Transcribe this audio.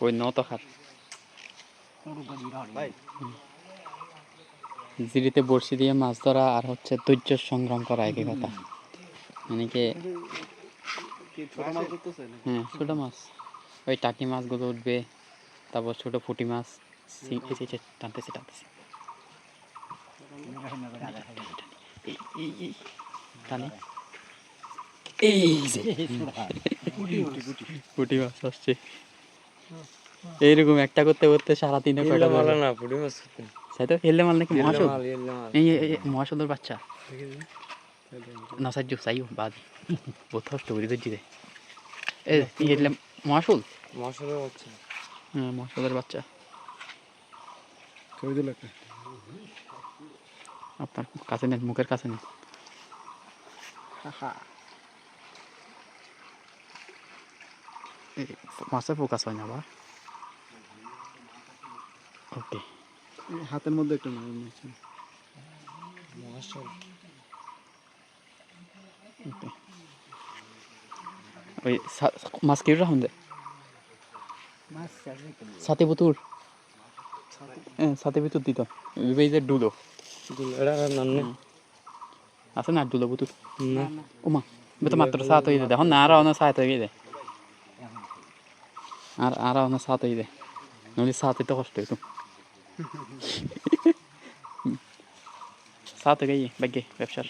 ওই নত খাত জিরিতে বড়শি দিয়ে মাছ ধরা আর হচ্ছে ধৈর্য সংগ্রাম করা একই কথা। মানে কি হ্যাঁ, ছোট মাছ ওই টাকি মাছগুলো উঠবে, তারপর ছোট পুঁটি মাছ টানতেছে টানতেছে টানে এই যে পুঁটি মাছ আসছে। এইরকম একটা করতে করতে সারাদিনে কয়টা মাল না পুঁটি মাছ তাই তো। হেললে মাল নাকি মহাসুদ, এই মহাসুদের বাচ্চা না সাহায্য চাইও বাদ বোথর তৈরি করে দিতে। এই হেললে মহাসুদ, মহাসুদের বাচ্চা, হ্যাঁ মহাসুদের বাচ্চা। আপনার কাছে নেন, মুখের কাছে নেন। মাছে ফোকাস হয় না বা ওকে হাতের মধ্যে একটা ওই মাছ কি রাখুন যায় সাথে বুতুর, হ্যাঁ সাথে ভিতর দিত এই যে ডুলো আছে না ডুলো বুতুর না ওমা তো মাত্র সাত হয়ে যায় দেখুন না, আর অনেক সাত হয়ে যায়, আর অনেক সাত হয়ে যায়, নদী সাত হইতে কষ্ট হইতো সাত হয়ে গিয়ে ব্যবসার